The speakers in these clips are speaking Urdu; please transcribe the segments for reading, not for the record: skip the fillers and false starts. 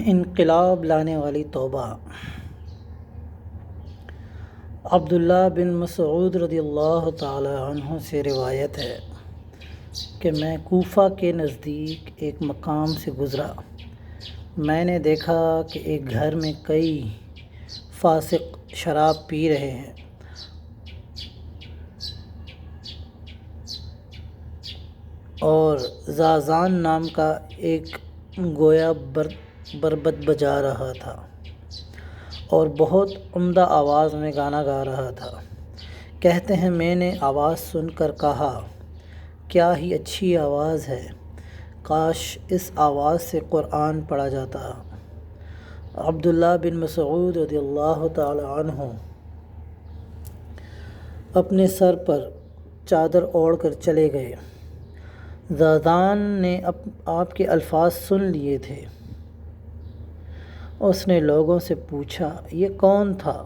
انقلاب لانے والی توبہ۔ عبداللہ بن مسعود رضی اللہ تعالی عنہ سے روایت ہے کہ میں کوفہ کے نزدیک ایک مقام سے گزرا۔ میں نے دیکھا کہ ایک گھر میں کئی فاسق شراب پی رہے ہیں اور زازان نام کا ایک گویا بربط بجا رہا تھا اور بہت عمدہ آواز میں گانا گا رہا تھا۔ کہتے ہیں میں نے آواز سن کر کہا، کیا ہی اچھی آواز ہے، کاش اس آواز سے قرآن پڑھا جاتا۔ عبداللہ بن مسعود رضی اللہ تعالی عنہ اپنے سر پر چادر اوڑھ کر چلے گئے۔ زازان نے آپ کے الفاظ سن لیے تھے۔ اس نے لوگوں سے پوچھا، یہ کون تھا؟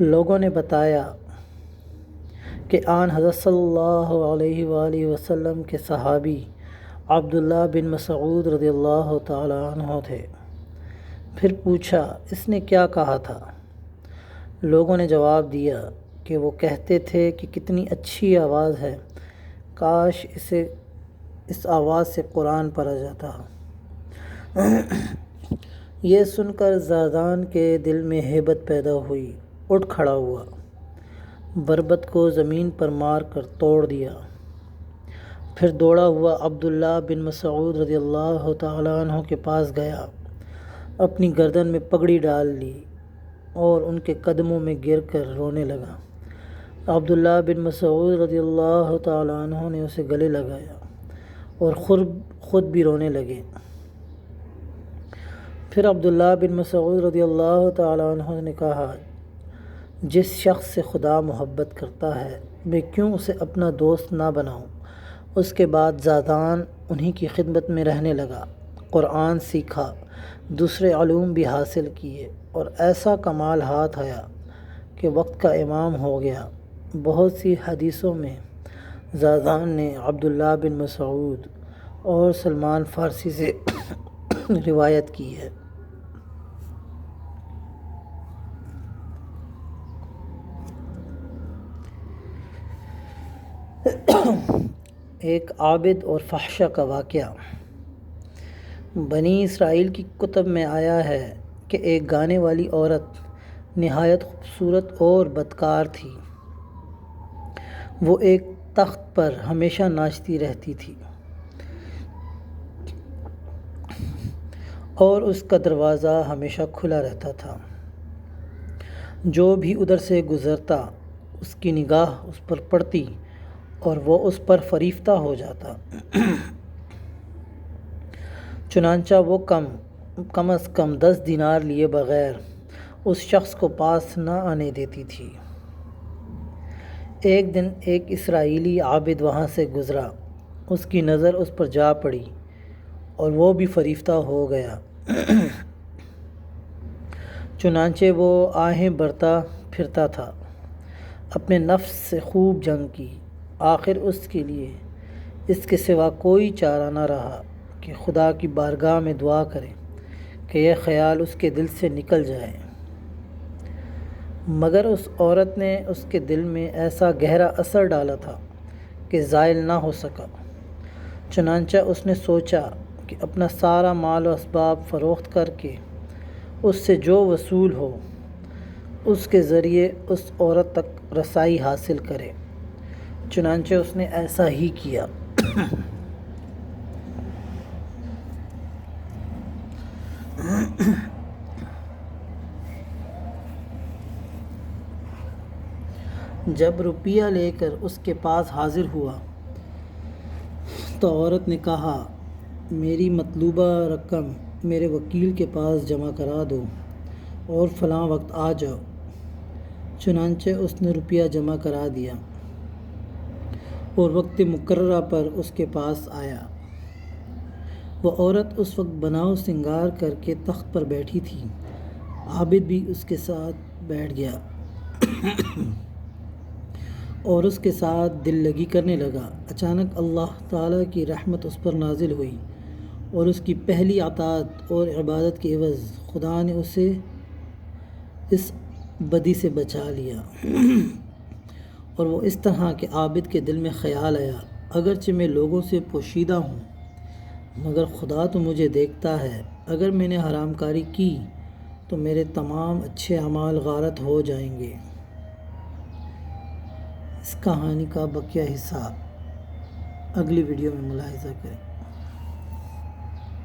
لوگوں نے بتایا کہ آن حضرت صلی اللہ علیہ وآلہ وسلم کے صحابی عبداللہ بن مسعود رضی اللہ تعالی عنہ تھے۔ پھر پوچھا، اس نے کیا کہا تھا؟ لوگوں نے جواب دیا کہ وہ کہتے تھے کہ کتنی اچھی آواز ہے، کاش اس آواز سے قرآن پڑھا جاتا۔ یہ سن کر زازان کے دل میں ہیبت پیدا ہوئی، اٹھ کھڑا ہوا، بربط کو زمین پر مار کر توڑ دیا۔ پھر دوڑا ہوا عبداللہ بن مسعود رضی اللہ تعالی عنہ کے پاس گیا، اپنی گردن میں پگڑی ڈال لی اور ان کے قدموں میں گر کر رونے لگا۔ عبداللہ بن مسعود رضی اللہ تعالی عنہ نے اسے گلے لگایا اور خود بھی رونے لگے۔ پھر عبداللہ بن مسعود رضی اللہ تعالی عنہ نے کہا، جس شخص سے خدا محبت کرتا ہے میں کیوں اسے اپنا دوست نہ بناؤں؟ اس کے بعد زازان انہی کی خدمت میں رہنے لگا، قرآن سیکھا، دوسرے علوم بھی حاصل کیے اور ایسا کمال ہاتھ آیا کہ وقت کا امام ہو گیا۔ بہت سی حدیثوں میں زازان نے عبداللہ بن مسعود اور سلمان فارسی سے روایت کی ہے۔ ایک عابد اور فحشہ کا واقعہ۔ بنی اسرائیل کی کتب میں آیا ہے کہ ایک گانے والی عورت نہایت خوبصورت اور بدکار تھی۔ وہ ایک تخت پر ہمیشہ ناچتی رہتی تھی اور اس کا دروازہ ہمیشہ کھلا رہتا تھا۔ جو بھی ادھر سے گزرتا اس کی نگاہ اس پر پڑتی اور وہ اس پر فریفتہ ہو جاتا۔ چنانچہ وہ کم از کم 10 دینار لیے بغیر اس شخص کو پاس نہ آنے دیتی تھی۔ ایک دن ایک اسرائیلی عابد وہاں سے گزرا، اس کی نظر اس پر جا پڑی اور وہ بھی فریفتہ ہو گیا۔ چنانچہ وہ آہیں بھرتا پھرتا تھا، اپنے نفس سے خوب جنگ کی، آخر اس کے لیے اس کے سوا کوئی چارہ نہ رہا کہ خدا کی بارگاہ میں دعا کرے کہ یہ خیال اس کے دل سے نکل جائے، مگر اس عورت نے اس کے دل میں ایسا گہرا اثر ڈالا تھا کہ زائل نہ ہو سکا۔ چنانچہ اس نے سوچا کہ اپنا سارا مال و اسباب فروخت کر کے اس سے جو وصول ہو اس کے ذریعے اس عورت تک رسائی حاصل کرے۔ چنانچہ اس نے ایسا ہی کیا۔ جب روپیہ لے کر اس کے پاس حاضر ہوا تو عورت نے کہا، میری مطلوبہ رقم میرے وکیل کے پاس جمع کرا دو اور فلاں وقت آ جاؤ۔ چنانچہ اس نے روپیہ جمع کرا دیا اور وقت مقررہ پر اس کے پاس آیا۔ وہ عورت اس وقت بناؤ سنگار کر کے تخت پر بیٹھی تھی۔ عابد بھی اس کے ساتھ بیٹھ گیا اور اس کے ساتھ دل لگی کرنے لگا۔ اچانک اللہ تعالیٰ کی رحمت اس پر نازل ہوئی اور اس کی پہلی اطاعت اور عبادت کے عوض خدا نے اسے اس بدی سے بچا لیا۔ اور وہ اس طرح کہ عابد کے دل میں خیال آیا، اگرچہ میں لوگوں سے پوشیدہ ہوں مگر خدا تو مجھے دیکھتا ہے، اگر میں نے حرام کاری کی تو میرے تمام اچھے اعمال غارت ہو جائیں گے۔ اس کہانی کا بقیہ حصہ اگلی ویڈیو میں ملاحظہ کریں۔